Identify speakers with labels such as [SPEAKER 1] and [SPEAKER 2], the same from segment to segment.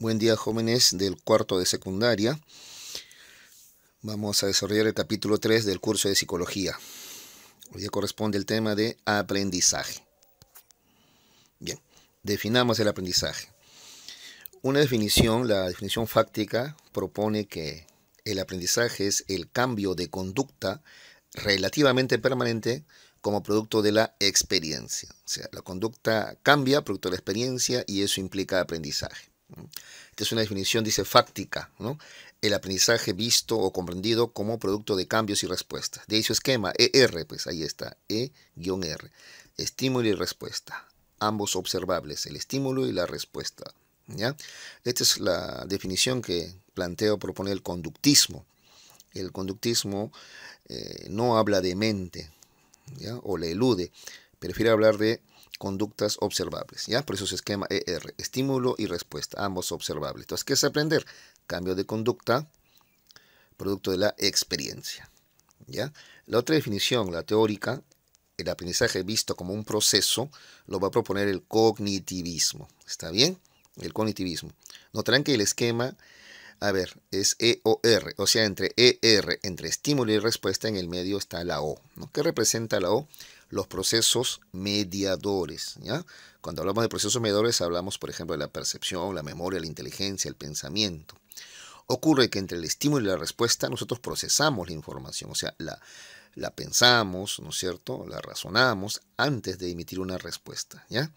[SPEAKER 1] Buen día, jóvenes del cuarto de secundaria. Vamos a desarrollar el capítulo 3 del curso de psicología. Hoy día corresponde el tema de aprendizaje. Bien, definamos el aprendizaje. Una definición, la definición fáctica, propone que el aprendizaje es el cambio de conducta relativamente permanente como producto de la experiencia. O sea, la conducta cambia producto de la experiencia y eso implica aprendizaje. Esta es una definición, dice, fáctica, ¿no? El aprendizaje visto o comprendido como producto de cambios y respuestas. De ahí su esquema, ER, pues ahí está, E-R, estímulo y respuesta. Ambos observables, el estímulo y la respuesta, ¿ya? Esta es la definición que plantea o propone el conductismo. El conductismo no habla de mente, ¿ya? O le elude, prefiere hablar de conductas observables, ¿ya? Por eso su esquema ER, estímulo y respuesta, ambos observables. Entonces, ¿qué es aprender? Cambio de conducta, producto de la experiencia, ¿ya? La otra definición, la teórica, el aprendizaje visto como un proceso, lo va a proponer el cognitivismo, ¿está bien? El cognitivismo. Notarán que el esquema, a ver, es EOR, o sea, entre ER, entre estímulo y respuesta, en el medio está la O, ¿no? ¿Qué representa la O? Los procesos mediadores, ¿ya? Cuando hablamos de procesos mediadores hablamos, por ejemplo, de la percepción, la memoria, la inteligencia, el pensamiento. Ocurre que entre el estímulo y la respuesta nosotros procesamos la información, o sea, la pensamos, ¿no es cierto? La razonamos antes de emitir una respuesta, ¿ya?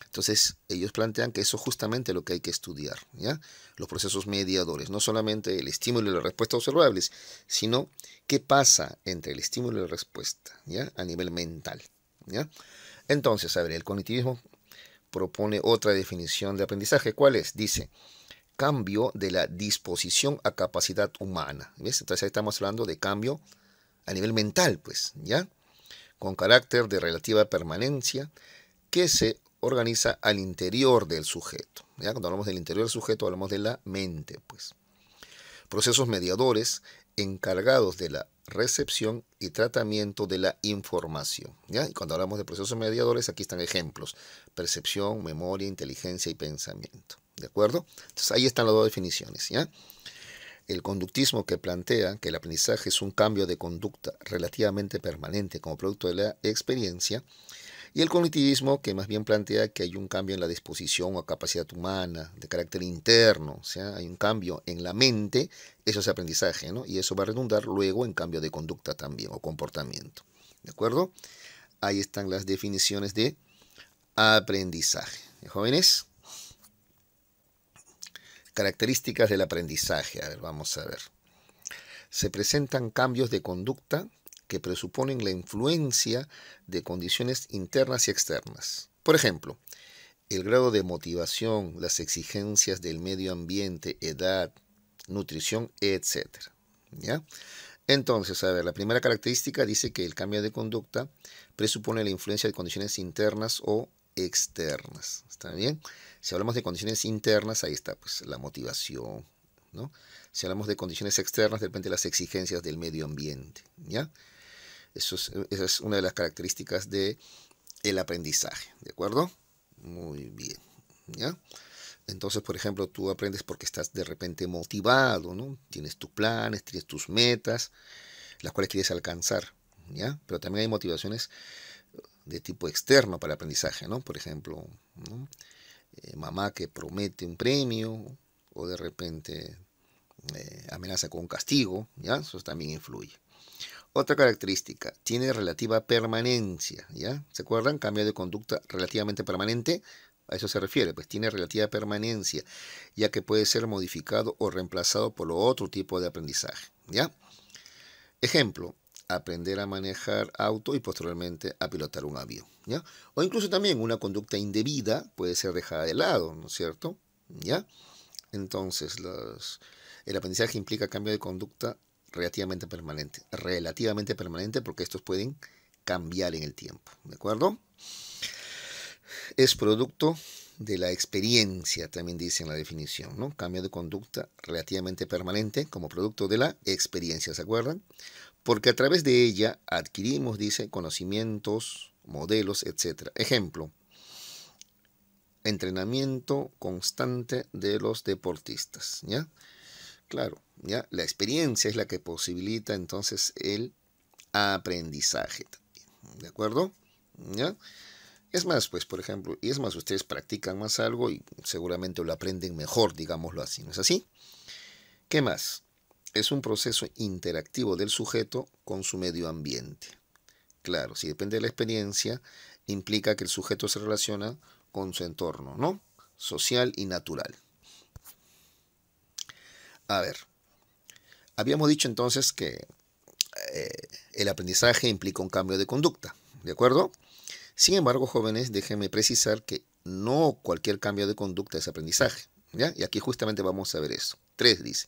[SPEAKER 1] Entonces, ellos plantean que eso es justamente lo que hay que estudiar, ¿ya? Los procesos mediadores, no solamente el estímulo y la respuesta observables, sino qué pasa entre el estímulo y la respuesta, ¿ya? A nivel mental, ¿ya? Entonces, a ver, el cognitivismo propone otra definición de aprendizaje. ¿Cuál es? Dice, cambio de la disposición a capacidad humana, ¿ves? Entonces, ahí estamos hablando de cambio a nivel mental, pues, ¿ya? Con carácter de relativa permanencia que se organiza al interior del sujeto. ¿Ya? Cuando hablamos del interior del sujeto hablamos de la mente, pues. Procesos mediadores encargados de la recepción y tratamiento de la información. ¿Ya? Y cuando hablamos de procesos mediadores, aquí están ejemplos: percepción, memoria, inteligencia y pensamiento. ¿De acuerdo? Entonces ahí están las dos definiciones. ¿Ya? El conductismo, que plantea que el aprendizaje es un cambio de conducta relativamente permanente como producto de la experiencia, y el cognitivismo, que más bien plantea que hay un cambio en la disposición o capacidad humana de carácter interno, o sea, hay un cambio en la mente, eso es aprendizaje, ¿no? Y eso va a redundar luego en cambio de conducta también o comportamiento. ¿De acuerdo? Ahí están las definiciones de aprendizaje. Jóvenes, características del aprendizaje. A ver, vamos a ver. Se presentan cambios de conducta que presuponen la influencia de condiciones internas y externas. Por ejemplo, el grado de motivación, las exigencias del medio ambiente, edad, nutrición, etcétera. ¿Ya? Entonces, a ver, la primera característica dice que el cambio de conducta presupone la influencia de condiciones internas o externas. ¿Está bien? Si hablamos de condiciones internas, ahí está, pues, la motivación, ¿no? Si hablamos de condiciones externas, de repente las exigencias del medio ambiente, ¿ya? Esa es una de las características del aprendizaje, ¿de acuerdo? Muy bien, ¿ya? Entonces, por ejemplo, tú aprendes porque estás de repente motivado, ¿no? Tienes tus planes, tienes tus metas, las cuales quieres alcanzar, ¿ya? Pero también hay motivaciones de tipo externo para el aprendizaje, ¿no? Por ejemplo, ¿no? Mamá que promete un premio o de repente amenaza con un castigo, ¿ya? Eso también influye. Otra característica, tiene relativa permanencia, ¿ya? ¿Se acuerdan? Cambio de conducta relativamente permanente, a eso se refiere, pues tiene relativa permanencia, ya que puede ser modificado o reemplazado por otro tipo de aprendizaje, ¿ya? Ejemplo, aprender a manejar auto y posteriormente a pilotar un avión, ¿ya? O incluso también una conducta indebida puede ser dejada de lado, ¿no es cierto? ¿Ya? Entonces, el aprendizaje implica cambio de conducta relativamente permanente porque estos pueden cambiar en el tiempo, ¿de acuerdo? Es producto de la experiencia, también dice en la definición, ¿no? Cambio de conducta relativamente permanente como producto de la experiencia, ¿se acuerdan? Porque a través de ella adquirimos, dice, conocimientos, modelos, etc. Ejemplo, entrenamiento constante de los deportistas, ¿ya? Claro, ¿ya? La experiencia es la que posibilita entonces el aprendizaje, ¿de acuerdo? ¿Ya? Es más, pues, por ejemplo, y es más, ustedes practican más algo y seguramente lo aprenden mejor, digámoslo así, ¿no es así? ¿Qué más? Es un proceso interactivo del sujeto con su medio ambiente. Claro, si depende de la experiencia, implica que el sujeto se relaciona con su entorno, ¿no? Social y natural. A ver, habíamos dicho entonces que el aprendizaje implica un cambio de conducta, ¿de acuerdo? Sin embargo, jóvenes, déjenme precisar que no cualquier cambio de conducta es aprendizaje, ¿ya? Y aquí justamente vamos a ver eso. 3 dice,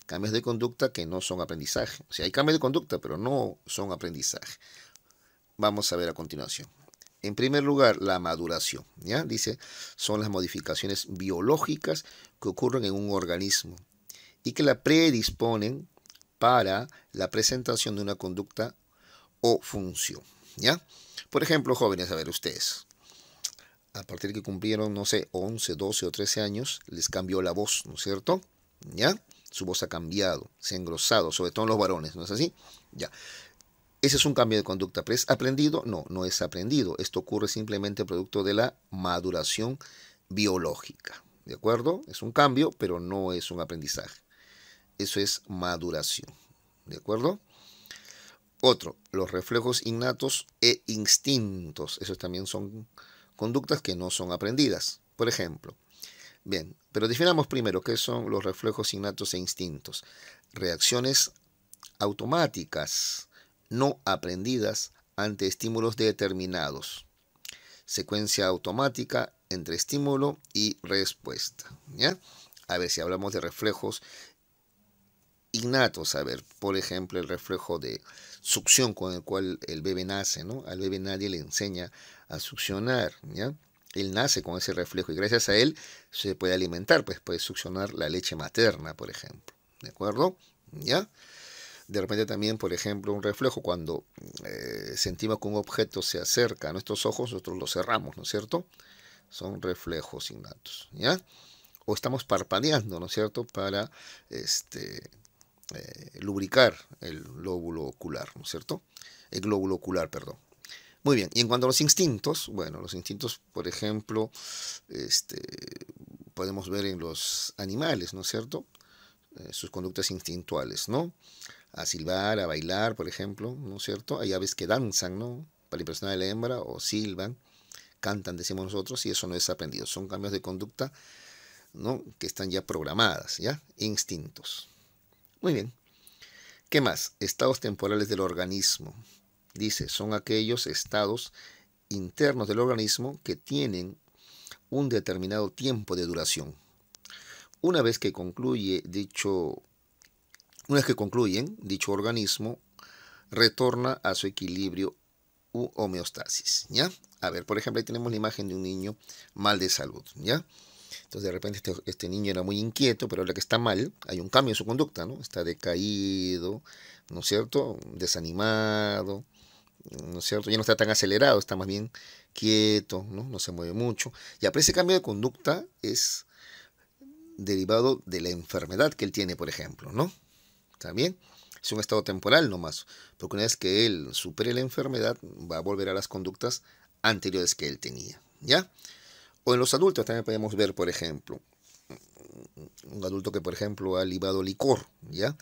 [SPEAKER 1] cambios de conducta que no son aprendizaje. O sea, hay cambios de conducta, pero no son aprendizaje. Vamos a ver a continuación. En primer lugar, la maduración, ¿ya? Dice, son las modificaciones biológicas que ocurren en un organismo y que la predisponen para la presentación de una conducta o función, ¿ya? Por ejemplo, jóvenes, a ver ustedes, a partir de que cumplieron, no sé, 11, 12 o 13 años, les cambió la voz, ¿no es cierto? ¿Ya? Su voz ha cambiado, se ha engrosado, sobre todo en los varones, ¿no es así? Ya. Ese es un cambio de conducta, pero ¿es aprendido? No, no es aprendido. Esto ocurre simplemente producto de la maduración biológica, ¿de acuerdo? Es un cambio, pero no es un aprendizaje. Eso es maduración, ¿de acuerdo? Otro, los reflejos innatos e instintos. Esos también son conductas que no son aprendidas. Por ejemplo, bien, pero definamos primero qué son los reflejos innatos e instintos. Reacciones automáticas, no aprendidas ante estímulos determinados. Secuencia automática entre estímulo y respuesta, ¿ya? A ver si hablamos de reflejos innatos, a ver, por ejemplo, el reflejo de succión con el cual el bebé nace, ¿no? Al bebé nadie le enseña a succionar, ¿ya? Él nace con ese reflejo y gracias a él se puede alimentar, pues puede succionar la leche materna, por ejemplo, ¿de acuerdo? ¿Ya? De repente también, por ejemplo, un reflejo cuando sentimos que un objeto se acerca a nuestros ojos, nosotros lo cerramos, ¿no es cierto? Son reflejos innatos, ¿ya? O estamos parpadeando, ¿no es cierto? Para lubricar el lóbulo ocular, ¿no es cierto? El glóbulo ocular, perdón. Muy bien, y en cuanto a los instintos, bueno, los instintos, por ejemplo, este, podemos ver en los animales, ¿no es cierto? Sus conductas instintuales, ¿no? A silbar, a bailar, por ejemplo, ¿no es cierto? Hay aves que danzan, ¿no? Para impresionar a la hembra, o silban, cantan, decimos nosotros, y eso no es aprendido. Son cambios de conducta, ¿no? Que están ya programadas, ¿ya? Instintos. Muy bien. ¿Qué más? Estados temporales del organismo. Dice, son aquellos estados internos del organismo que tienen un determinado tiempo de duración. Una vez que concluyen, dicho organismo retorna a su equilibrio u homeostasis, ¿ya? A ver, por ejemplo, ahí tenemos la imagen de un niño mal de salud, ¿ya? Entonces de repente este niño era muy inquieto, pero ahora que está mal, hay un cambio en su conducta, ¿no? Está decaído, ¿no es cierto? Desanimado, ¿no es cierto? Ya no está tan acelerado, está más bien quieto, ¿no? No se mueve mucho. Y ese cambio de conducta es derivado de la enfermedad que él tiene, por ejemplo, ¿no? ¿Está bien? Es un estado temporal nomás, porque una vez que él supere la enfermedad, va a volver a las conductas anteriores que él tenía, ¿ya? O en los adultos también podemos ver, por ejemplo, un adulto que, por ejemplo, ha libado licor, ¿ya?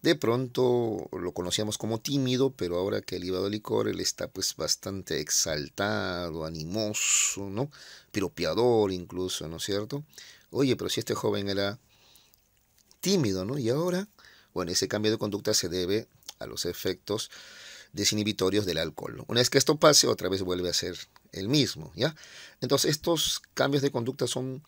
[SPEAKER 1] De pronto lo conocíamos como tímido, pero ahora que ha libado licor, él está pues bastante exaltado, animoso, ¿no? Piropeador incluso, ¿no es cierto? Oye, pero si este joven era tímido, ¿no? Y ahora, bueno, ese cambio de conducta se debe a los efectos desinhibitorios del alcohol, ¿no? Una vez que esto pase, otra vez vuelve a ser el mismo, ¿ya? Entonces, estos cambios de conducta son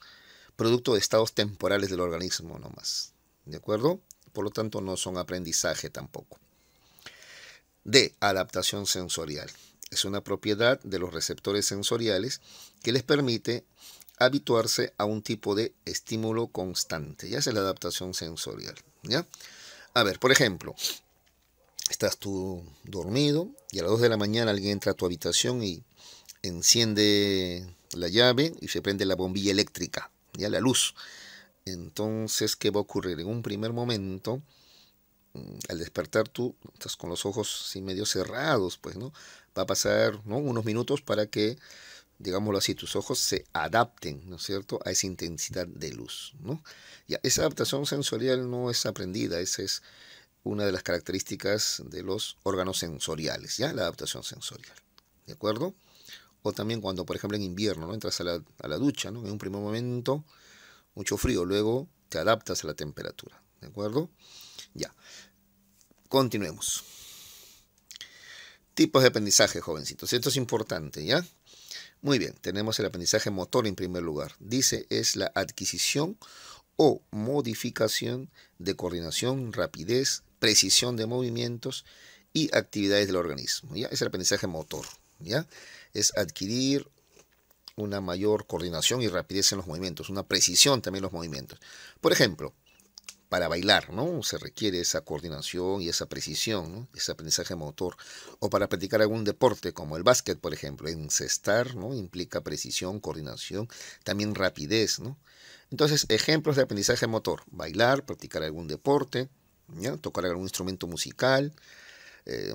[SPEAKER 1] producto de estados temporales del organismo nomás, ¿de acuerdo? Por lo tanto, no son aprendizaje tampoco. D. Adaptación sensorial. Es una propiedad de los receptores sensoriales que les permite habituarse a un tipo de estímulo constante. Ya es la adaptación sensorial, ¿ya? A ver, por ejemplo, estás tú dormido y a las 2 de la mañana alguien entra a tu habitación y enciende la llave y se prende la bombilla eléctrica, ya la luz. Entonces, ¿qué va a ocurrir? En un primer momento, al despertar tú estás con los ojos así medio cerrados, pues, ¿no? Va a pasar, ¿no?, unos minutos para que, digámoslo así, tus ojos se adapten, ¿no es cierto?, a esa intensidad de luz, ¿no? Ya, esa adaptación sensorial no es aprendida, esa es una de las características de los órganos sensoriales, ¿ya? La adaptación sensorial, ¿de acuerdo? O también cuando, por ejemplo, en invierno, ¿no?, entras a la ducha, ¿no? En un primer momento, mucho frío, luego te adaptas a la temperatura, ¿de acuerdo? Ya, continuemos. Tipos de aprendizaje, jovencitos. Esto es importante, ¿ya? Muy bien, tenemos el aprendizaje motor en primer lugar. Dice, es la adquisición o modificación de coordinación, rapidez, precisión de movimientos y actividades del organismo, ¿ya? Es el aprendizaje motor, ¿ya? Es adquirir una mayor coordinación y rapidez en los movimientos, una precisión también en los movimientos. Por ejemplo, para bailar, ¿no?, se requiere esa coordinación y esa precisión, ¿no?, ese aprendizaje motor. O para practicar algún deporte como el básquet, por ejemplo, encestar, ¿no?, implica precisión, coordinación, también rapidez, ¿no? Entonces, ejemplos de aprendizaje motor: bailar, practicar algún deporte, ¿ya?, tocar algún instrumento musical,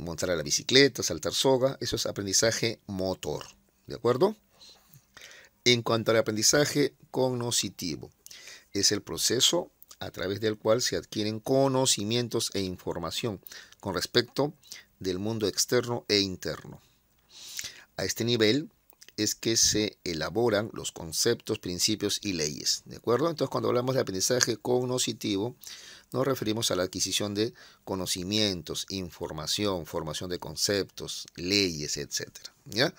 [SPEAKER 1] montar a la bicicleta, saltar soga. Eso es aprendizaje motor, ¿de acuerdo? En cuanto al aprendizaje cognoscitivo, es el proceso a través del cual se adquieren conocimientos e información con respecto del mundo externo e interno. A este nivel es que se elaboran los conceptos, principios y leyes, ¿de acuerdo? Entonces, cuando hablamos de aprendizaje cognoscitivo, nos referimos a la adquisición de conocimientos, información, formación de conceptos, leyes, etcétera, ¿ya?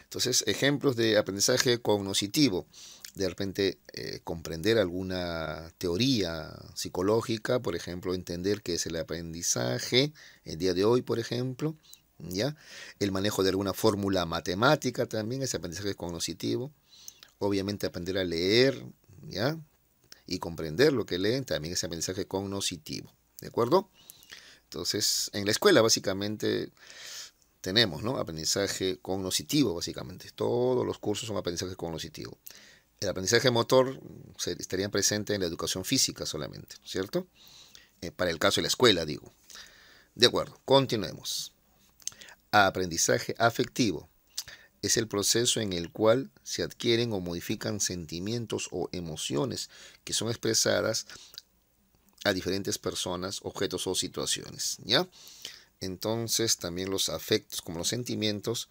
[SPEAKER 1] Entonces, ejemplos de aprendizaje cognoscitivo: de repente comprender alguna teoría psicológica, por ejemplo, entender qué es el aprendizaje el día de hoy, por ejemplo, ¿ya? El manejo de alguna fórmula matemática también es aprendizaje cognoscitivo. Obviamente aprender a leer, ¿ya?, y comprender lo que leen también es aprendizaje cognoscitivo, ¿de acuerdo? Entonces, en la escuela básicamente tenemos, ¿no?, aprendizaje cognoscitivo, básicamente. Todos los cursos son aprendizaje cognoscitivo. El aprendizaje motor estaría presente en la educación física solamente, ¿cierto? Para el caso de la escuela, digo. De acuerdo, continuemos. Aprendizaje afectivo es el proceso en el cual se adquieren o modifican sentimientos o emociones que son expresadas a diferentes personas, objetos o situaciones, ¿ya? Entonces, también los afectos, como los sentimientos,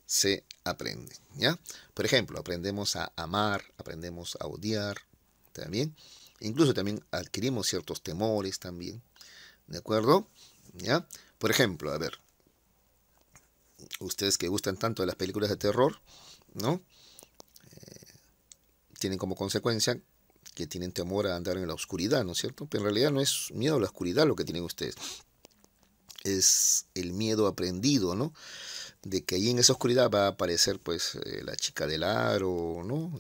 [SPEAKER 1] se aprende, ¿ya? Por ejemplo, aprendemos a amar, aprendemos a odiar, también. Incluso también adquirimos ciertos temores también, ¿de acuerdo? ¿Ya? Por ejemplo, a ver, ustedes que gustan tanto de las películas de terror, ¿no?, tienen como consecuencia que tienen temor a andar en la oscuridad, ¿no es cierto? Pero en realidad no es miedo a la oscuridad lo que tienen ustedes, es el miedo aprendido, ¿no?, de que ahí en esa oscuridad va a aparecer pues la chica del aro, ¿no?,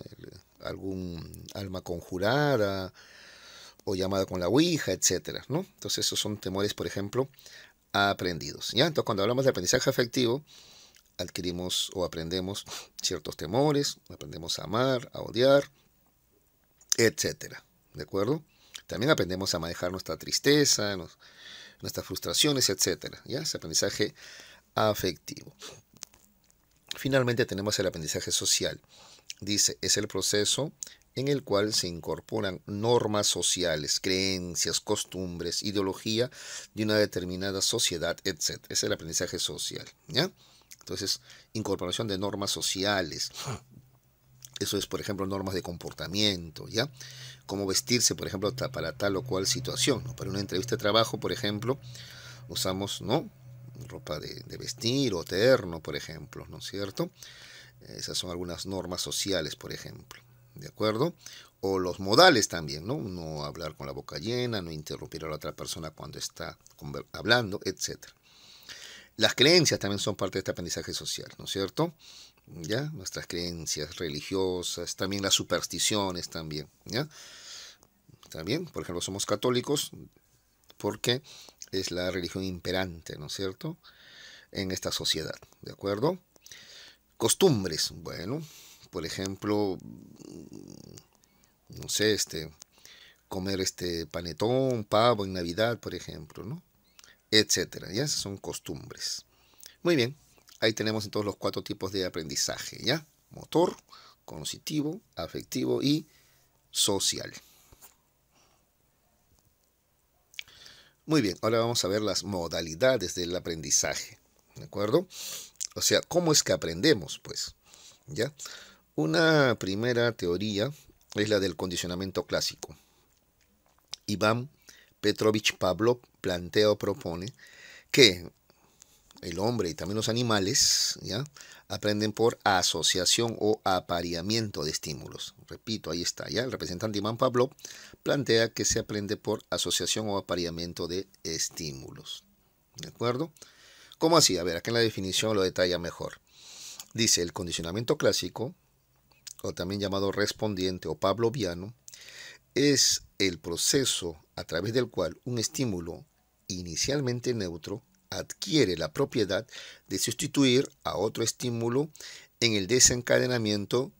[SPEAKER 1] algún alma conjurada o llamada con la ouija, etcétera, ¿no? Entonces esos son temores, por ejemplo, aprendidos, ¿ya? Entonces, cuando hablamos de aprendizaje afectivo, adquirimos o aprendemos ciertos temores, aprendemos a amar, a odiar, etcétera, ¿de acuerdo? También aprendemos a manejar nuestra tristeza, nuestras frustraciones, etcétera, ¿ya? Es aprendizaje afectivo. Finalmente tenemos el aprendizaje social. Dice, es el proceso en el cual se incorporan normas sociales, creencias, costumbres, ideología de una determinada sociedad, etc. Es el aprendizaje social, ¿ya? Entonces, incorporación de normas sociales. Eso es, por ejemplo, normas de comportamiento, ¿ya? Cómo vestirse, por ejemplo, para tal o cual situación, ¿no? Para una entrevista de trabajo, por ejemplo, usamos, ¿no?, ropa de vestir o terno, por ejemplo, ¿no es cierto? Esas son algunas normas sociales, por ejemplo, ¿de acuerdo? O los modales también, ¿no? No hablar con la boca llena, no interrumpir a la otra persona cuando está hablando, etc. Las creencias también son parte de este aprendizaje social, ¿no es cierto? ¿Ya? Nuestras creencias religiosas, también las supersticiones también, ¿ya? También, por ejemplo, somos católicos porque es la religión imperante, ¿no es cierto?, en esta sociedad, ¿de acuerdo? Costumbres, bueno, por ejemplo, no sé, comer panetón, pavo en Navidad, por ejemplo, ¿no? Etcétera, ya esas son costumbres. Muy bien, ahí tenemos entonces los cuatro tipos de aprendizaje, ¿ya? Motor, cognitivo, afectivo y social. Muy bien, ahora vamos a ver las modalidades del aprendizaje, ¿de acuerdo? O sea, ¿cómo es que aprendemos? Pues, ¿ya? Una primera teoría es la del condicionamiento clásico. Iván Petrovich Pavlov plantea o propone que el hombre y también los animales, ¿ya?, aprenden por asociación o apareamiento de estímulos. Repito, ahí está, ¿ya? El representante Iván Pavlov plantea que se aprende por asociación o apareamiento de estímulos. ¿De acuerdo? ¿Cómo así? A ver, acá en la definición lo detalla mejor. Dice, el condicionamiento clásico, o también llamado respondiente o pavloviano, es el proceso a través del cual un estímulo inicialmente neutro adquiere la propiedad de sustituir a otro estímulo en el desencadenamiento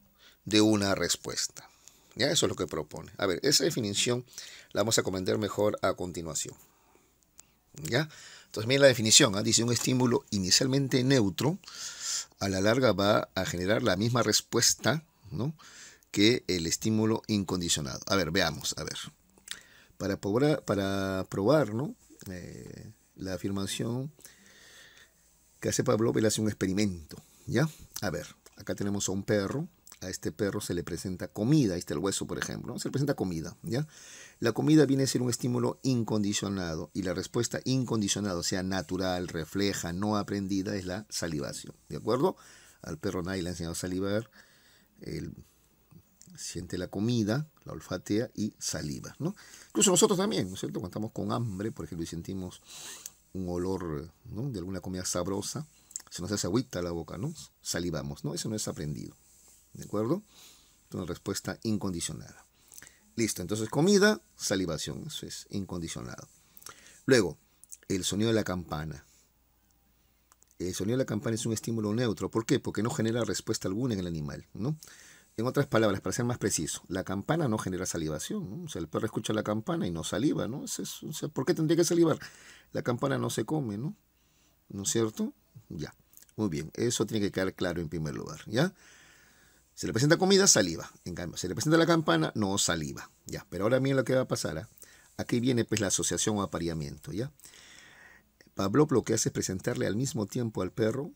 [SPEAKER 1] de una respuesta. ¿Ya? Eso es lo que propone. A ver, esa definición la vamos a comprender mejor a continuación. ¿Ya? Entonces, miren la definición. Dice, un estímulo inicialmente neutro a la larga va a generar la misma respuesta, ¿no?, que el estímulo incondicionado. A ver, veamos, a ver. Para probar, ¿no?, la afirmación que hace Pavlov, él hace un experimento, ¿ya? A ver, acá tenemos a un perro. A este perro se le presenta comida. Ahí está el hueso, por ejemplo, ¿no? Se le presenta comida, ¿ya? La comida viene a ser un estímulo incondicionado y la respuesta incondicionada, o sea, natural, refleja, no aprendida, es la salivación, ¿de acuerdo? Al perro nadie le ha enseñado a salivar. Él siente la comida, la olfatea y saliva, ¿no? Incluso nosotros también, ¿no es cierto? Cuando estamos con hambre, por ejemplo, y sentimos un olor, ¿no?, de alguna comida sabrosa, se nos hace agüita la boca, ¿no? Salivamos, ¿no? Eso no es aprendido, ¿de acuerdo? Es una respuesta incondicionada. Listo, entonces comida, salivación, eso es incondicionado. Luego, el sonido de la campana. El sonido de la campana es un estímulo neutro. ¿Por qué? Porque no genera respuesta alguna en el animal, ¿no? En otras palabras, para ser más preciso, la campana no genera salivación, ¿no? O sea, el perro escucha la campana y no saliva, ¿no? O sea, ¿por qué tendría que salivar? La campana no se come, ¿no? ¿No es cierto? Ya. Muy bien, eso tiene que quedar claro en primer lugar, ¿ya? Se le presenta comida, saliva. En cambio, se le presenta la campana, no saliva, ¿ya? Pero ahora miren lo que va a pasar, ¿eh? Aquí viene pues la asociación o apareamiento, ¿ya? Pavlov lo que hace es presentarle al mismo tiempo al perro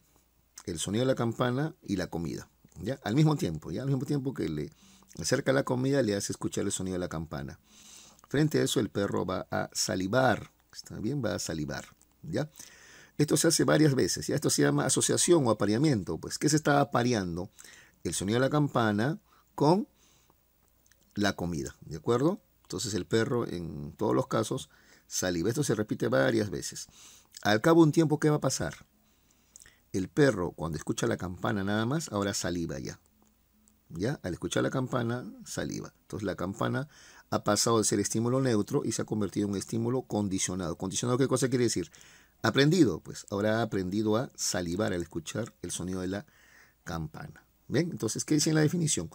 [SPEAKER 1] el sonido de la campana y la comida, ¿ya? Al mismo tiempo, ¿ya? Al mismo tiempo que le acerca la comida, le hace escuchar el sonido de la campana. Frente a eso, el perro va a salivar, ¿está bien? Va a salivar, ¿ya? Esto se hace varias veces, ¿ya? Esto se llama asociación o apareamiento, pues. ¿Qué se está apareando? El sonido de la campana con la comida, ¿de acuerdo? Entonces el perro, en todos los casos, saliva. Esto se repite varias veces. Al cabo de un tiempo, ¿qué va a pasar? El perro, cuando escucha la campana nada más, ahora saliva ya. ¿Ya? Al escuchar la campana, saliva. Entonces la campana ha pasado de ser estímulo neutro y se ha convertido en un estímulo condicionado. ¿Condicionado qué cosa quiere decir? Aprendido, pues ahora ha aprendido a salivar al escuchar el sonido de la campana. ¿Bien? Entonces, ¿qué dice en la definición?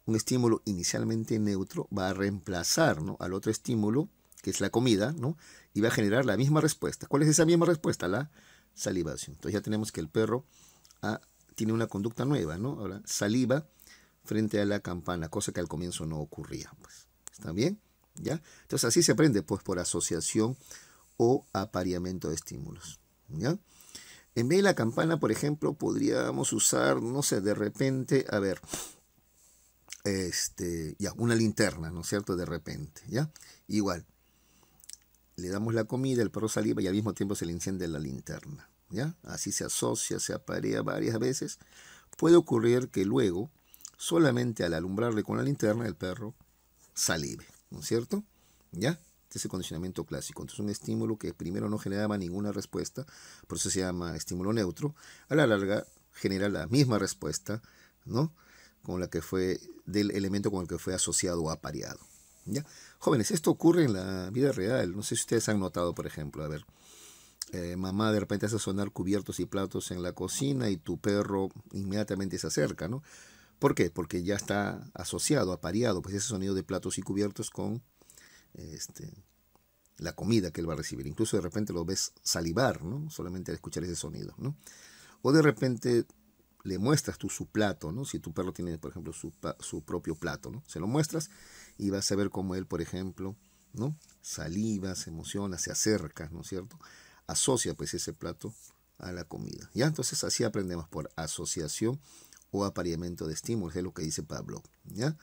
[SPEAKER 1] Un estímulo inicialmente neutro va a reemplazar, ¿no?, al otro estímulo, que es la comida, ¿no?, y va a generar la misma respuesta. ¿Cuál es esa misma respuesta? La salivación. Entonces ya tenemos que el perro tiene una conducta nueva, ¿no? Ahora saliva frente a la campana, cosa que al comienzo no ocurría, pues. ¿Está bien? ¿Ya? Entonces así se aprende, pues, por asociación o apareamiento de estímulos, ¿ya? En vez de la campana, por ejemplo, podríamos usar, no sé, de repente, a ver, ya, una linterna, ¿no es cierto? De repente, ¿ya? Igual, le damos la comida, el perro saliva y al mismo tiempo se le enciende la linterna, ¿ya? Así se asocia, se aparea varias veces. Puede ocurrir que luego, solamente al alumbrarle con la linterna, el perro salive, ¿no es cierto? ¿Ya? Este es el condicionamiento clásico. Entonces, un estímulo que primero no generaba ninguna respuesta, por eso se llama estímulo neutro, a la larga genera la misma respuesta, ¿no?, con la que fue del elemento con el que fue asociado o apareado, ¿ya? Jóvenes, esto ocurre en la vida real. No sé si ustedes han notado, por ejemplo, a ver, mamá de repente hace sonar cubiertos y platos en la cocina y tu perro inmediatamente se acerca, ¿no? ¿Por qué? Porque ya está asociado, apareado, pues ese sonido de platos y cubiertos con este, la comida que él va a recibir. Incluso de repente lo ves salivar, ¿no? Solamente al escuchar ese sonido, ¿no? O de repente le muestras tú su plato, ¿no? Si tu perro tiene, por ejemplo, su propio plato, ¿no? Se lo muestras y vas a ver cómo él, por ejemplo, ¿no? Saliva, se emociona, se acerca, ¿no es cierto? Asocia pues ese plato a la comida. ¿Ya? Entonces así aprendemos por asociación o apareamiento de estímulos, es lo que dice Pablo. ¿Ya?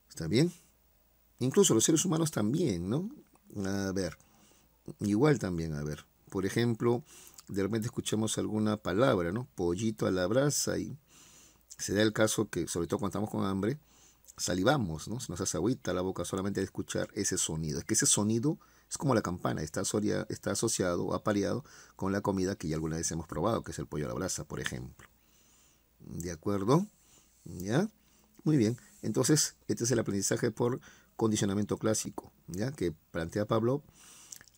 [SPEAKER 1] ¿Está bien? Incluso los seres humanos también, ¿no? A ver, igual también, a ver. Por ejemplo, de repente escuchamos alguna palabra, ¿no? Pollito a la brasa y se da el caso que, sobre todo cuando estamos con hambre, salivamos, ¿no? Se nos hace agüita la boca solamente de escuchar ese sonido. Es que ese sonido es como la campana, está asociado o apareado con la comida que ya alguna vez hemos probado, que es el pollo a la brasa, por ejemplo. ¿De acuerdo? ¿Ya? Muy bien. Entonces, este es el aprendizaje por condicionamiento clásico, ¿ya? Que plantea Pablo,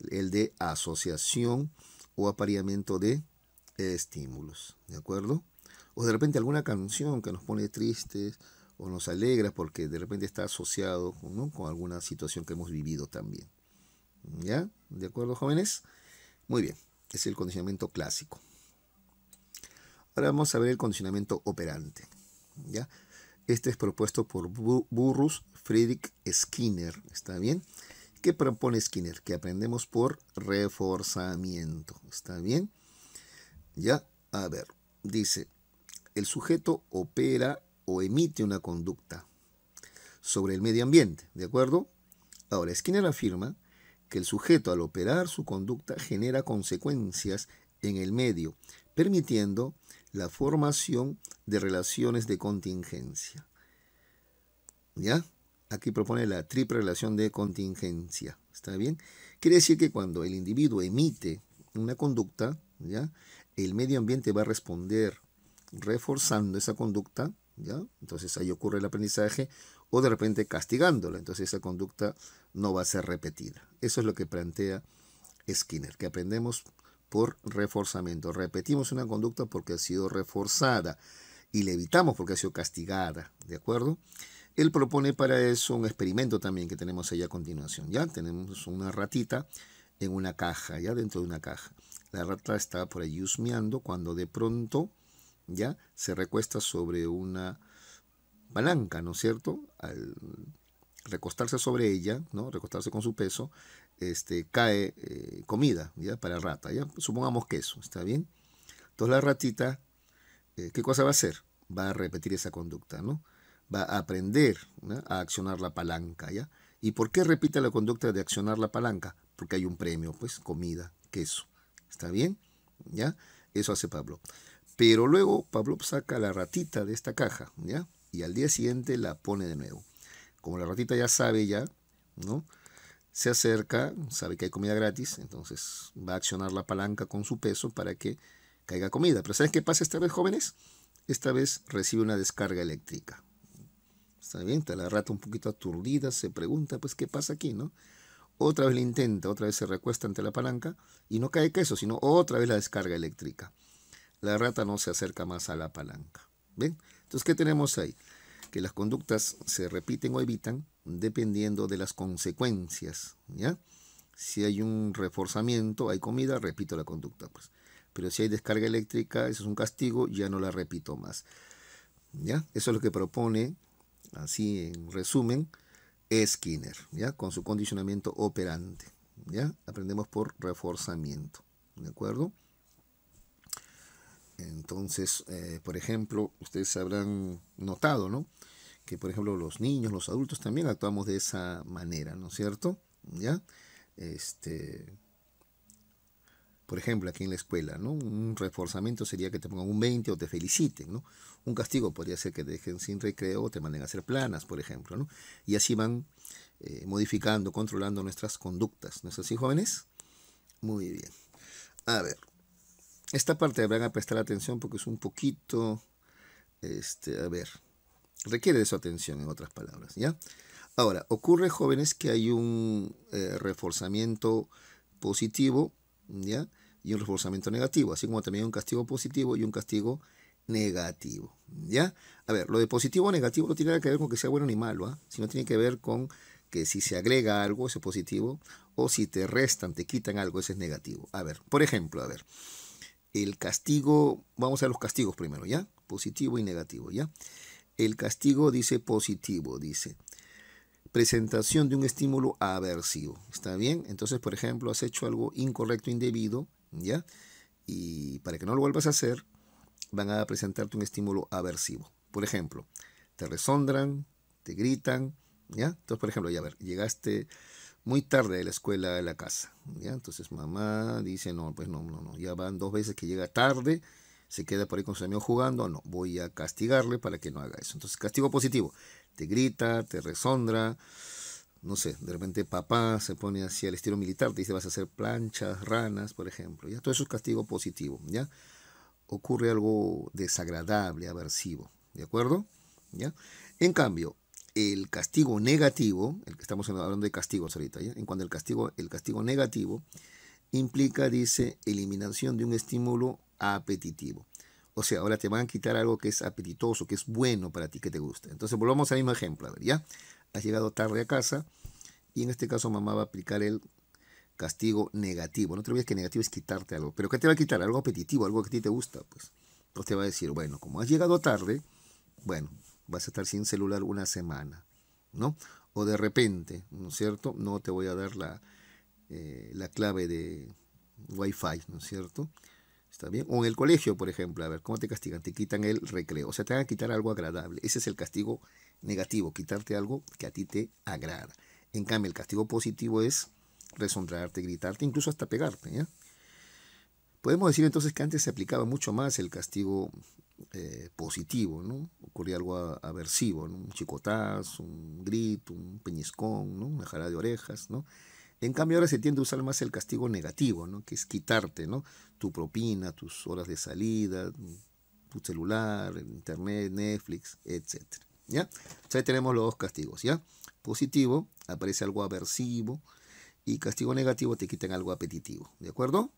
[SPEAKER 1] el de asociación o apareamiento de estímulos. ¿De acuerdo? O de repente alguna canción que nos pone tristes o nos alegra porque de repente está asociado, ¿no? Con alguna situación que hemos vivido también. ¿Ya? ¿De acuerdo, jóvenes? Muy bien. Es el condicionamiento clásico. Ahora vamos a ver el condicionamiento operante. ¿Ya? Este es propuesto por Burrus Friedrich Skinner. ¿Está bien? ¿Qué propone Skinner? Que aprendemos por reforzamiento. ¿Está bien? Ya, a ver, dice, el sujeto opera o emite una conducta sobre el medio ambiente, ¿de acuerdo? Ahora, Skinner afirma que el sujeto al operar su conducta genera consecuencias en el medio, permitiendo la formación de relaciones de contingencia. ¿Ya? Aquí propone la triple relación de contingencia. ¿Está bien? Quiere decir que cuando el individuo emite una conducta, ¿ya? El medio ambiente va a responder reforzando esa conducta, ¿ya? Entonces ahí ocurre el aprendizaje, o de repente castigándola. Entonces esa conducta no va a ser repetida. Eso es lo que plantea Skinner, que aprendemos por reforzamiento. Repetimos una conducta porque ha sido reforzada y la evitamos porque ha sido castigada, ¿de acuerdo? Él propone para eso un experimento también que tenemos ahí a continuación. Ya tenemos una ratita en una caja, ya dentro de una caja. La rata está por ahí husmeando cuando de pronto ya se recuesta sobre una palanca, ¿no es cierto? Al recostarse sobre ella, ¿no? Recostarse con su peso, cae comida, ¿ya? Para la rata, ¿ya? Supongamos queso, ¿está bien? Entonces la ratita, ¿qué cosa va a hacer? Va a repetir esa conducta, ¿no? Va a aprender, ¿no? A accionar la palanca, ¿ya? ¿Y por qué repite la conducta de accionar la palanca? Porque hay un premio, pues, comida, queso. ¿Está bien? ¿Ya? Eso hace Pablo. Pero luego Pablo saca la ratita de esta caja, ¿ya? Y al día siguiente la pone de nuevo. Como la ratita ya sabe ya, ¿no? Se acerca, sabe que hay comida gratis, entonces va a accionar la palanca con su peso para que caiga comida. Pero ¿sabes qué pasa esta vez, jóvenes? Esta vez recibe una descarga eléctrica. Está bien, está la rata un poquito aturdida, se pregunta, pues, ¿qué pasa aquí, no? Otra vez le intenta, otra vez se recuesta ante la palanca y no cae queso, sino otra vez la descarga eléctrica. La rata no se acerca más a la palanca. ¿Ven? Entonces, ¿qué tenemos ahí? Que las conductas se repiten o evitan dependiendo de las consecuencias, ¿ya? Si hay un reforzamiento, hay comida, repito la conducta, pues. Pero si hay descarga eléctrica, eso es un castigo, ya no la repito más. ¿Ya? Eso es lo que propone, así en resumen, Skinner, ¿ya? Con su condicionamiento operante, ¿ya? Aprendemos por reforzamiento, ¿de acuerdo? Entonces, por ejemplo, ustedes habrán notado, ¿no? Que, por ejemplo, los niños, los adultos también actuamos de esa manera, ¿no es cierto? ¿Ya? Por ejemplo, aquí en la escuela, ¿no? Un reforzamiento sería que te pongan un 20 o te feliciten, ¿no? Un castigo podría ser que te dejen sin recreo o te manden a hacer planas, por ejemplo, ¿no? Y así van modificando, controlando nuestras conductas, ¿no es así, jóvenes? Muy bien. A ver, esta parte habrán a prestar atención porque es un poquito, a ver, requiere de su atención, en otras palabras, ¿ya? Ahora, ocurre, jóvenes, que hay un reforzamiento positivo ¿ya? Y un reforzamiento negativo, así como también un castigo positivo y un castigo negativo, ¿ya? A ver, lo de positivo o negativo no tiene nada que ver con que sea bueno ni malo, ¿eh? Sino tiene que ver con que si se agrega algo, ese es positivo, o si te restan, te quitan algo, ese es negativo. A ver, por ejemplo, a ver, el castigo, vamos a los castigos primero, ¿ya? Positivo y negativo, ¿ya? El castigo dice positivo, dice presentación de un estímulo aversivo, ¿está bien? Entonces, por ejemplo, has hecho algo incorrecto, indebido, ¿ya? Y para que no lo vuelvas a hacer, van a presentarte un estímulo aversivo. Por ejemplo, te resondran, te gritan, ¿ya? Entonces, por ejemplo, ya a ver, llegaste muy tarde de la escuela a la casa, ¿ya? Entonces mamá dice, no, pues no, ya van 2 veces que llega tarde, se queda por ahí con sus amigos jugando, no, voy a castigarle para que no haga eso. Entonces, castigo positivo, te grita, te resondra, no sé, de repente papá se pone así al estilo militar, te dice vas a hacer planchas, ranas, por ejemplo, ¿ya? Todo eso es castigo positivo, ¿ya? Ocurre algo desagradable, aversivo, ¿de acuerdo? ¿Ya? En cambio, el castigo negativo, el que estamos hablando de castigos ahorita, ¿ya? En cuanto al castigo negativo implica, dice, eliminación de un estímulo apetitivo. O sea, ahora te van a quitar algo que es apetitoso, que es bueno para ti, que te gusta. Entonces volvamos al mismo ejemplo, a ver, ¿ya? Has llegado tarde a casa y en este caso mamá va a aplicar el castigo negativo. No te olvides que negativo es quitarte algo. ¿Pero qué te va a quitar? Algo apetitivo, algo que a ti te gusta, pues. Entonces te va a decir, bueno, como has llegado tarde, bueno, vas a estar sin celular una semana, ¿no? O de repente, ¿no es cierto? No te voy a dar la clave de Wi-Fi, ¿no es cierto? ¿Está bien? O en el colegio, por ejemplo, a ver, ¿cómo te castigan? Te quitan el recreo, o sea, te van a quitar algo agradable. Ese es el castigo negativo, quitarte algo que a ti te agrada. En cambio, el castigo positivo es resonrarte, gritarte, incluso hasta pegarte, ¿ya? Podemos decir entonces que antes se aplicaba mucho más el castigo positivo, ¿no? Ocurría algo aversivo, ¿no? Un chicotazo, un grito, un peñiscón, ¿no? Una jalada de orejas, ¿no? En cambio ahora se tiende a usar más el castigo negativo, ¿no? Que es quitarte, ¿no? Tu propina, tus horas de salida, tu celular, internet, Netflix, etcétera, ¿ya? Entonces ahí tenemos los dos castigos, ¿ya? Positivo, aparece algo aversivo, y castigo negativo te quitan algo apetitivo, ¿de acuerdo?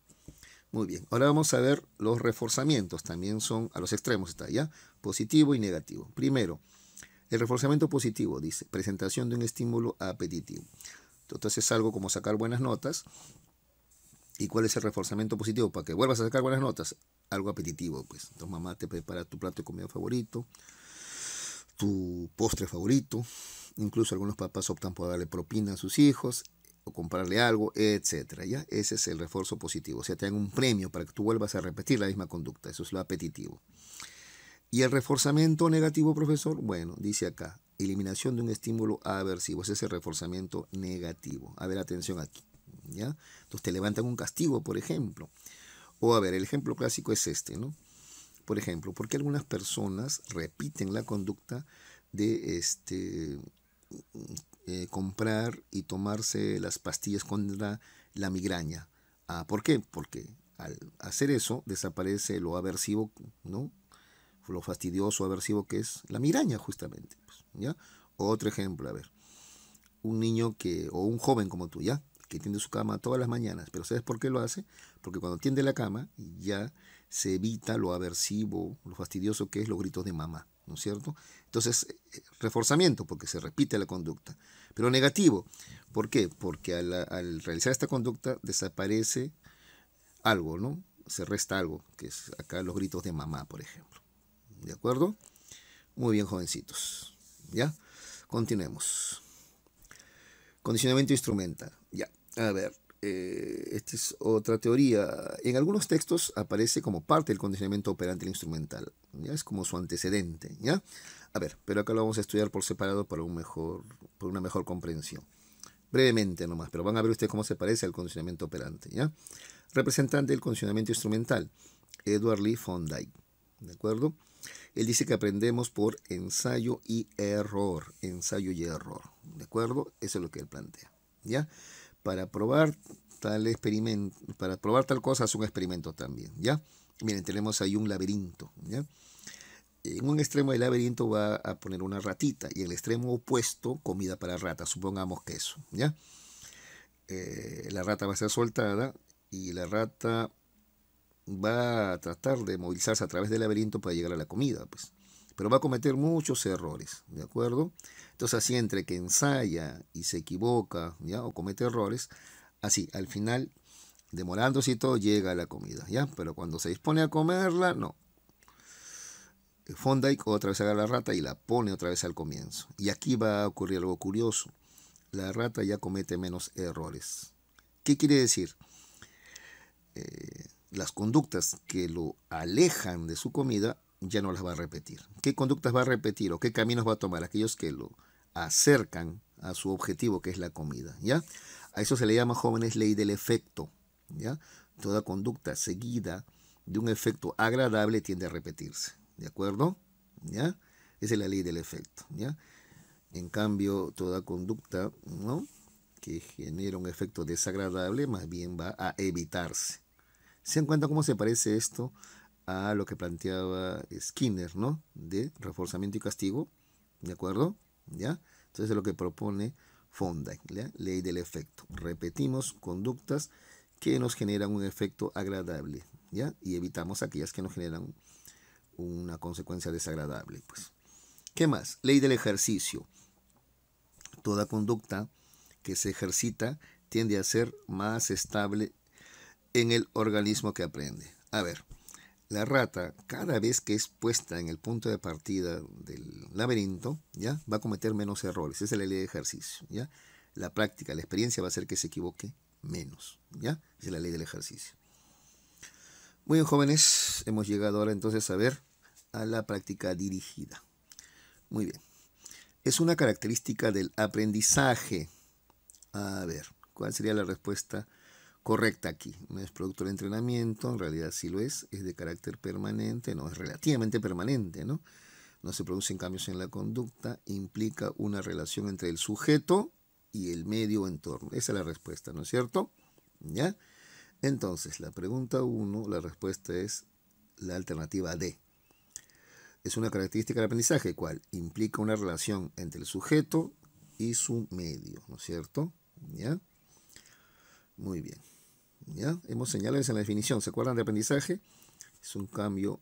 [SPEAKER 1] Muy bien, ahora vamos a ver los reforzamientos, también son a los extremos, está, ¿ya? Positivo y negativo. Primero, el reforzamiento positivo, dice, presentación de un estímulo apetitivo. Entonces es algo como sacar buenas notas. ¿Y cuál es el reforzamiento positivo? Para que vuelvas a sacar buenas notas, algo apetitivo, pues. Entonces mamá te prepara tu plato de comida favorito, tu postre favorito. Incluso algunos papás optan por darle propina a sus hijos o comprarle algo, etcétera, ¿ya? Ese es el refuerzo positivo. O sea, te dan un premio para que tú vuelvas a repetir la misma conducta. Eso es lo apetitivo. Y el reforzamiento negativo, profesor, bueno, dice acá, eliminación de un estímulo aversivo. Ese es el reforzamiento negativo. A ver, atención aquí, ¿ya? Entonces te levantan un castigo, por ejemplo. O a ver, el ejemplo clásico es este, ¿no? Por ejemplo, ¿por qué algunas personas repiten la conducta de comprar y tomarse las pastillas contra la migraña? ¿Por qué? Porque al hacer eso desaparece lo aversivo, ¿no? Lo fastidioso, aversivo que es la migraña, justamente, pues, ¿ya? Otro ejemplo, a ver, un niño o un joven como tú, ¿ya? Que tiende su cama todas las mañanas, pero ¿sabes por qué lo hace? Porque cuando tiende la cama ya se evita lo aversivo, lo fastidioso que es los gritos de mamá, ¿no es cierto? Entonces, reforzamiento, porque se repite la conducta. Pero negativo, ¿por qué? Porque al realizar esta conducta desaparece algo, ¿no? Se resta algo, que es acá los gritos de mamá, por ejemplo. ¿De acuerdo? Muy bien, jovencitos. ¿Ya? Continuemos. Condicionamiento instrumental. Ya. A ver, esta es otra teoría. En algunos textos aparece como parte del condicionamiento operante el instrumental. ¿Ya? Es como su antecedente. ¿Ya? A ver, pero acá lo vamos a estudiar por separado para una mejor comprensión. Brevemente nomás, pero van a ver ustedes cómo se parece al condicionamiento operante. ¿Ya? Representante del condicionamiento instrumental, Edward Lee von Dyke. ¿De acuerdo? Él dice que aprendemos por ensayo y error. Ensayo y error. ¿De acuerdo? Eso es lo que él plantea. ¿Ya? Para probar tal cosa es un experimento también. ¿Ya? Miren, tenemos ahí un laberinto. ¿Ya? En un extremo del laberinto va a poner una ratita y en el extremo opuesto comida para rata. Supongamos que eso. ¿Ya? La rata va a ser soltada y la rata va a tratar de movilizarse a través del laberinto para llegar a la comida, pues. Pero va a cometer muchos errores, ¿de acuerdo? Entonces así entre que ensaya y se equivoca, ¿ya? O comete errores, así al final, demorándose y todo, llega a la comida, ¿ya? Pero cuando se dispone a comerla, no. Thorndike otra vez agarra la rata y la pone otra vez al comienzo. Y aquí va a ocurrir algo curioso. La rata ya comete menos errores. ¿Qué quiere decir? Las conductas que lo alejan de su comida ya no las va a repetir. ¿Qué conductas va a repetir o qué caminos va a tomar? Aquellos que lo acercan a su objetivo, que es la comida, ¿ya? A eso se le llama, jóvenes, ley del efecto, ¿ya? Toda conducta seguida de un efecto agradable tiende a repetirse, ¿de acuerdo? ¿Ya? Esa es la ley del efecto, ¿ya? En cambio, toda conducta, ¿no?, que genera un efecto desagradable, más bien va a evitarse. ¿Se dan cuenta cómo se parece esto a lo que planteaba Skinner, ¿no? De reforzamiento y castigo, ¿de acuerdo? ¿Ya? Entonces es lo que propone Thorndike, ¿ya? Ley del efecto. Repetimos conductas que nos generan un efecto agradable, ¿ya? Y evitamos aquellas que nos generan una consecuencia desagradable, pues. ¿Qué más? Ley del ejercicio. Toda conducta que se ejercita tiende a ser más estable en el organismo que aprende. A ver, la rata, cada vez que es puesta en el punto de partida del laberinto, ¿ya?, va a cometer menos errores. Esa es la ley de ejercicio, ¿ya? La práctica, la experiencia va a hacer que se equivoque menos, ¿ya? Esa es la ley del ejercicio. Muy bien, jóvenes, hemos llegado ahora entonces a ver a la práctica dirigida. Muy bien. Es una característica del aprendizaje. A ver, ¿cuál sería la respuesta correcta aquí? No es producto del entrenamiento, en realidad sí lo es de carácter permanente, no, es relativamente permanente, ¿no? No se producen cambios en la conducta, implica una relación entre el sujeto y el medio entorno. Esa es la respuesta, ¿no es cierto? ¿Ya? Entonces, la pregunta 1, la respuesta es la alternativa D. Es una característica del aprendizaje, cual implica una relación entre el sujeto y su medio, ¿no es cierto? ¿Ya? Muy bien. ¿Ya? Hemos señalado eso en la definición. ¿Se acuerdan de aprendizaje? Es un cambio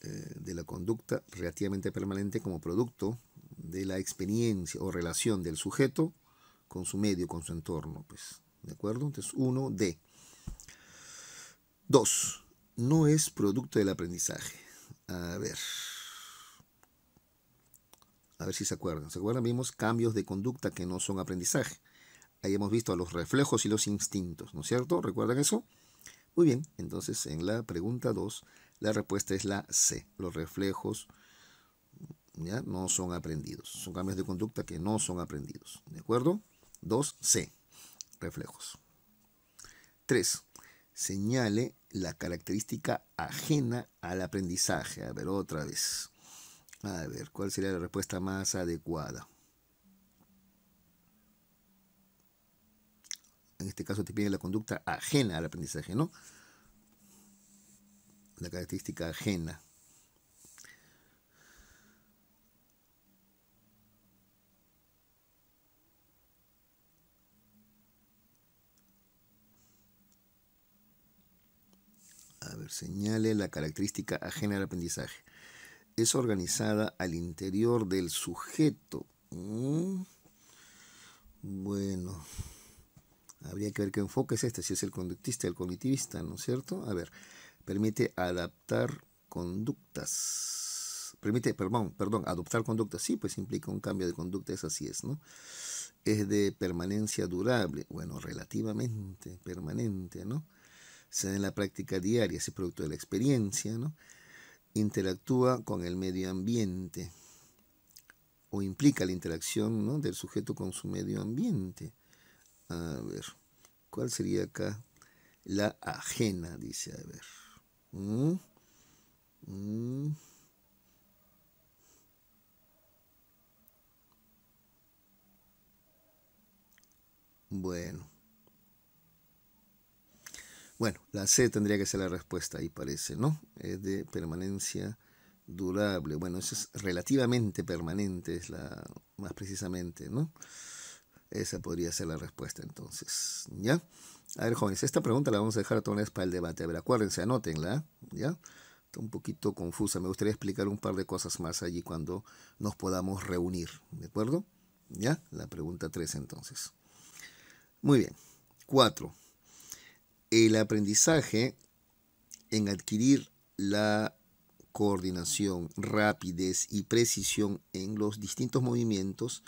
[SPEAKER 1] de la conducta relativamente permanente como producto de la experiencia o relación del sujeto con su medio, con su entorno, pues. ¿De acuerdo? Entonces, 1D. 2. No es producto del aprendizaje. A ver si se acuerdan. ¿Se acuerdan? Vimos cambios de conducta que no son aprendizaje. Ahí hemos visto a los reflejos y los instintos, ¿no es cierto? ¿Recuerdan eso? Muy bien, entonces en la pregunta 2, la respuesta es la C. Los reflejos, ¿ya?, no son aprendidos. Son cambios de conducta que no son aprendidos. ¿De acuerdo? 2C, reflejos. 3. Señale la característica ajena al aprendizaje. A ver, otra vez. A ver, ¿cuál sería la respuesta más adecuada? En este caso te pide la conducta ajena al aprendizaje, ¿no? La característica ajena. A ver, señale la característica ajena al aprendizaje. Es organizada al interior del sujeto. Bueno, habría que ver qué enfoque es este, si es el conductista, el cognitivista, ¿no es cierto? A ver, permite adaptar conductas. Adoptar conductas. Sí, pues implica un cambio de conducta, eso así es, ¿no? Es de permanencia durable. Bueno, relativamente permanente, ¿no? Se da en la práctica diaria, es producto de la experiencia, ¿no? Interactúa con el medio ambiente o implica la interacción, ¿no?, del sujeto con su medio ambiente. A ver, ¿cuál sería acá la ajena? Dice, a ver. Bueno, la C tendría que ser la respuesta ahí, parece, ¿no? Es de permanencia durable. Bueno, eso es relativamente permanente, es la más precisamente, ¿no? Esa podría ser la respuesta entonces, ¿ya? A ver, jóvenes, esta pregunta la vamos a dejar otra vez para el debate. A ver, acuérdense, anótenla, ¿ya? Está un poquito confusa. Me gustaría explicar un par de cosas más allí cuando nos podamos reunir, ¿de acuerdo? ¿Ya? La pregunta 3 entonces. Muy bien. 4. El aprendizaje en adquirir la coordinación, rapidez y precisión en los distintos movimientos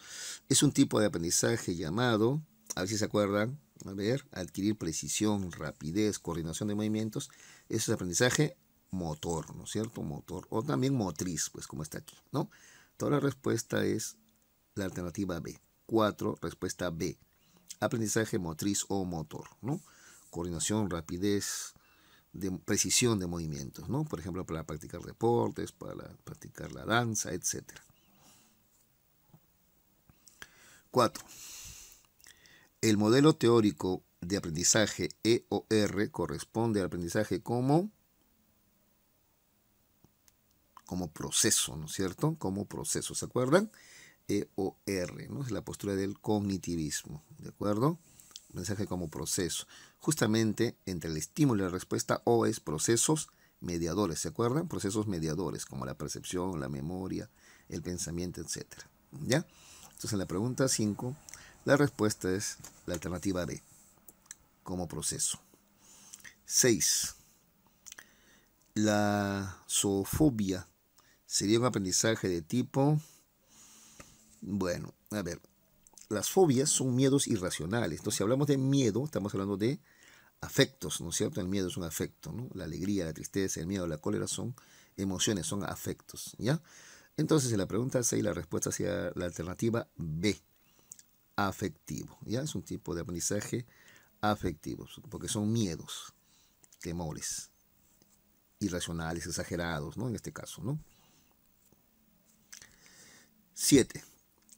[SPEAKER 1] es un tipo de aprendizaje llamado, a ver si se acuerdan, a ver, adquirir precisión, rapidez, coordinación de movimientos, eso es aprendizaje motor, ¿no es cierto? Motor, o también motriz, pues como está aquí, ¿no? Toda la respuesta es la alternativa B. 4, respuesta B. Aprendizaje motriz o motor, ¿no? Coordinación, rapidez, de precisión de movimientos, ¿no? Por ejemplo, para practicar deportes, para practicar la danza, etc. 4. El modelo teórico de aprendizaje EOR corresponde al aprendizaje como proceso, ¿no es cierto? Como proceso, ¿se acuerdan? EOR, ¿no? Es la postura del cognitivismo, ¿de acuerdo? Mensaje como proceso. Justamente entre el estímulo y la respuesta O es procesos mediadores, ¿se acuerdan? Procesos mediadores como la percepción, la memoria, el pensamiento, etc. ¿Ya? Entonces en la pregunta 5, la respuesta es la alternativa B, como proceso. 6. La zoofobia sería un aprendizaje de tipo... Bueno, a ver, las fobias son miedos irracionales. Entonces, si hablamos de miedo, estamos hablando de afectos, ¿no es cierto? El miedo es un afecto, ¿no? La alegría, la tristeza, el miedo, la cólera son emociones, son afectos, ¿ya? Entonces, en la pregunta 6, la respuesta sería la alternativa B, afectivo, ¿ya? Es un tipo de aprendizaje afectivo, porque son miedos, temores, irracionales, exagerados, ¿no? En este caso, ¿no? 7.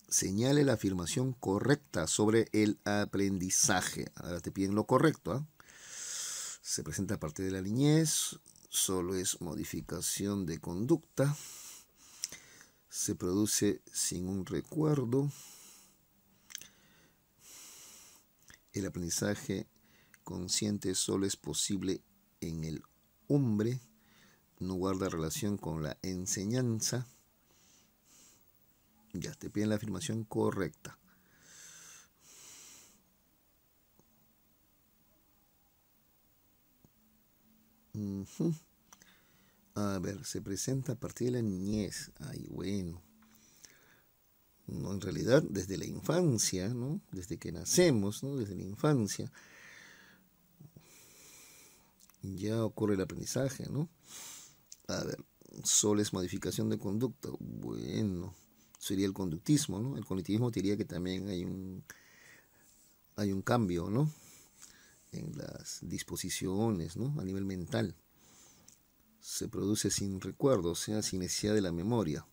[SPEAKER 1] Señale la afirmación correcta sobre el aprendizaje. Ahora te piden lo correcto, ¿eh? Se presenta a partir de la niñez, solo es modificación de conducta, se produce sin un recuerdo, el aprendizaje consciente solo es posible en el hombre, no guarda relación con la enseñanza. Ya, te piden la afirmación correcta. A ver, se presenta a partir de la niñez. Ay, bueno. No, en realidad, desde la infancia, ¿no? Desde que nacemos, ¿no? Desde la infancia, ya ocurre el aprendizaje, ¿no? A ver, solo es modificación de conducta. Bueno, sería el conductismo, ¿no? El cognitivismo diría que también hay un cambio, ¿no? En las disposiciones, ¿no? A nivel mental. Se produce sin recuerdo, o sea, sin necesidad de la memoria.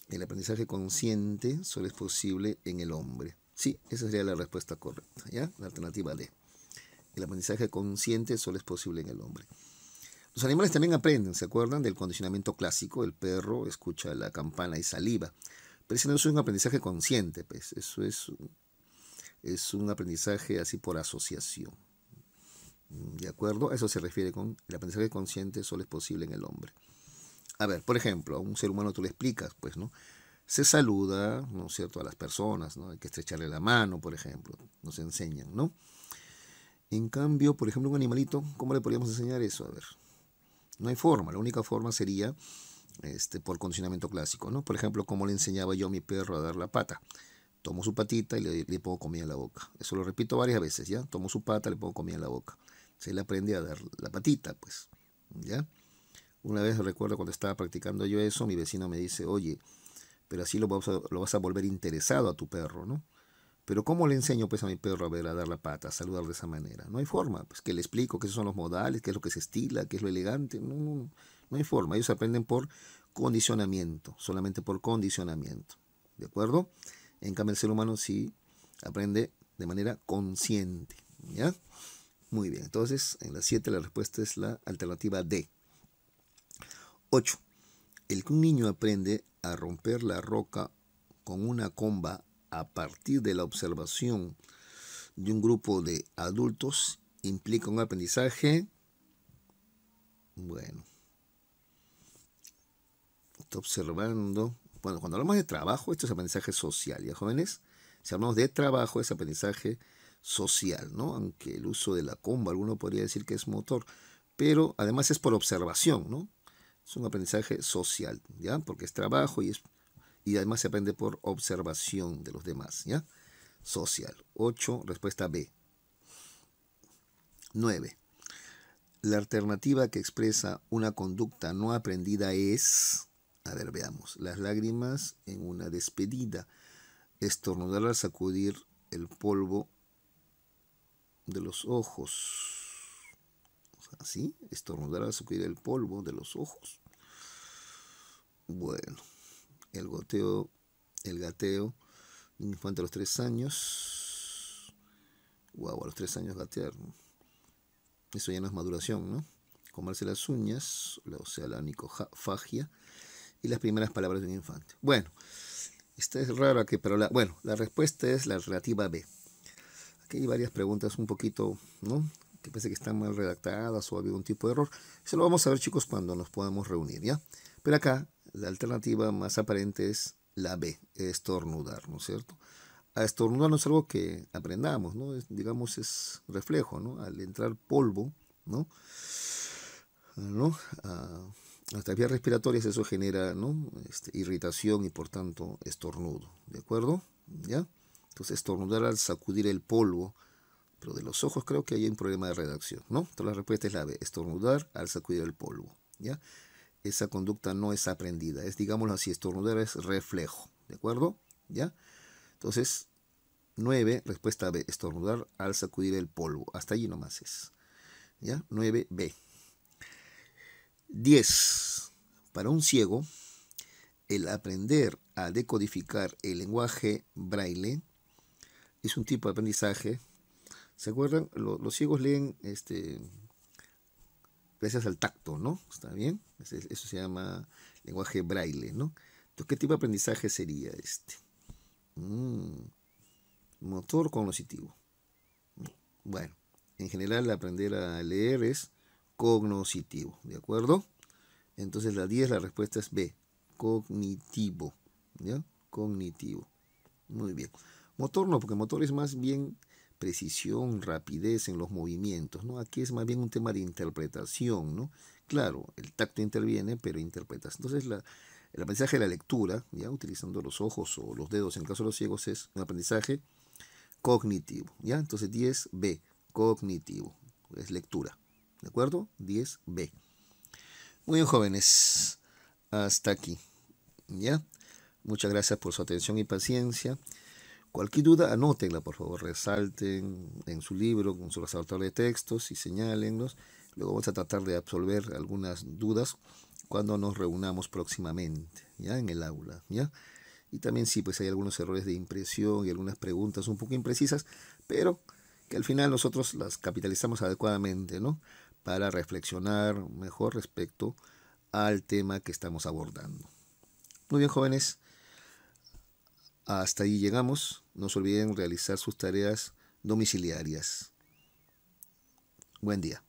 [SPEAKER 1] El aprendizaje consciente solo es posible en el hombre. Sí, esa sería la respuesta correcta, ¿ya? La alternativa D. El aprendizaje consciente solo es posible en el hombre. Los animales también aprenden, ¿se acuerdan? Del condicionamiento clásico. El perro escucha la campana y saliva. Pero ese no es un aprendizaje consciente, pues. Eso es un aprendizaje así por asociación. ¿De acuerdo? A eso se refiere con el aprendizaje consciente solo es posible en el hombre. A ver, por ejemplo, a un ser humano tú le explicas, pues, ¿no? Se saluda, ¿no es cierto?, a las personas, ¿no? Hay que estrecharle la mano, por ejemplo. Nos enseñan, ¿no? En cambio, por ejemplo, un animalito, ¿cómo le podríamos enseñar eso? A ver, no hay forma. La única forma sería por condicionamiento clásico, ¿no? Por ejemplo, como le enseñaba yo a mi perro a dar la pata. Tomo su patita y le pongo comida en la boca. Eso lo repito varias veces, ¿ya? Tomo su pata, le pongo comida en la boca. Se le aprende a dar la patita, pues, ¿ya? Una vez recuerdo cuando estaba practicando yo eso, mi vecino me dice, oye, pero así lo vas a volver interesado a tu perro, ¿no? Pero ¿cómo le enseño pues a mi perro a ver, a dar la pata, a saludar de esa manera? No hay forma, pues que le explico qué son los modales, qué es lo que se estila, qué es lo elegante. No hay forma. Ellos aprenden por condicionamiento, solamente por condicionamiento. ¿De acuerdo? En cambio el ser humano sí aprende de manera consciente. ¿Ya? Muy bien. Entonces, en la 7 la respuesta es la alternativa D. 8. El que un niño aprende a romper la roca con una comba a partir de la observación de un grupo de adultos implica un aprendizaje. Bueno, está observando. Bueno, cuando hablamos de trabajo, esto es aprendizaje social, ¿ya, jóvenes? Si hablamos de trabajo, es aprendizaje social, ¿no? Aunque el uso de la comba, alguno podría decir que es motor, pero además es por observación, ¿no? Es un aprendizaje social, ¿ya? Porque es trabajo y además se aprende por observación de los demás, ¿ya? Social. 8, respuesta B. 9. La alternativa que expresa una conducta no aprendida es, a ver, veamos, las lágrimas en una despedida, estornudar al sacudir el polvo de los ojos. ¿Así? Estornudar al sacudir el polvo de los ojos. Bueno, el gateo de un infante a los 3 años. Wow, a los 3 años gatear. Eso ya no es maduración, ¿no? Comerse las uñas, o sea, la onicofagia, y las primeras palabras de un infante. Bueno, esta es rara, pero la respuesta es la relativa B. Aquí hay varias preguntas un poquito, ¿no? Que parece que están mal redactadas o ha habido un tipo de error. Eso lo vamos a ver, chicos, cuando nos podamos reunir, ¿ya? Pero acá la alternativa más aparente es la B, estornudar, ¿no es cierto? A estornudar no es algo que aprendamos, ¿no? Digamos, es reflejo, ¿no? Al entrar polvo, ¿no? A nuestras vías respiratorias eso genera, ¿no? Irritación y por tanto estornudo, ¿de acuerdo? ¿Ya? Entonces estornudar al sacudir el polvo, pero de los ojos creo que hay un problema de redacción, ¿no? Entonces la respuesta es la B, estornudar al sacudir el polvo, ¿ya? Esa conducta no es aprendida, es, digámoslo así, estornudar es reflejo, ¿de acuerdo? ¿Ya? Entonces, 9, respuesta B, estornudar al sacudir el polvo. Hasta allí nomás es. ¿Ya? 9B. 10. Para un ciego, el aprender a decodificar el lenguaje braille es un tipo de aprendizaje. ¿Se acuerdan? Los ciegos leen gracias al tacto, ¿no? ¿Está bien? Eso se llama lenguaje braille, ¿no? Entonces, ¿qué tipo de aprendizaje sería este? Motor cognoscitivo. Bueno, en general aprender a leer es cognoscitivo, ¿de acuerdo? Entonces la 10, la respuesta es B, cognitivo, ¿ya? Cognitivo. Muy bien. Motor no, porque motor es más bien precisión, rapidez en los movimientos, ¿no? Aquí es más bien un tema de interpretación, ¿no? Claro, el tacto interviene, pero interpretas. Entonces el aprendizaje de la lectura, ya utilizando los ojos o los dedos en el caso de los ciegos, es un aprendizaje cognitivo, ¿ya? Entonces 10B, cognitivo, es lectura, ¿de acuerdo? 10B. Muy bien, jóvenes, hasta aquí, ¿ya? Muchas gracias por su atención y paciencia. Cualquier duda, anótenla, por favor, resalten en su libro, con su resaltador de textos y señálenlos. Luego vamos a tratar de absolver algunas dudas cuando nos reunamos próximamente, ¿ya? En el aula, ¿ya? Y también sí, pues hay algunos errores de impresión y algunas preguntas un poco imprecisas, pero que al final nosotros las capitalizamos adecuadamente, ¿no? Para reflexionar mejor respecto al tema que estamos abordando. Muy bien, jóvenes, hasta ahí llegamos. No se olviden realizar sus tareas domiciliarias. Buen día.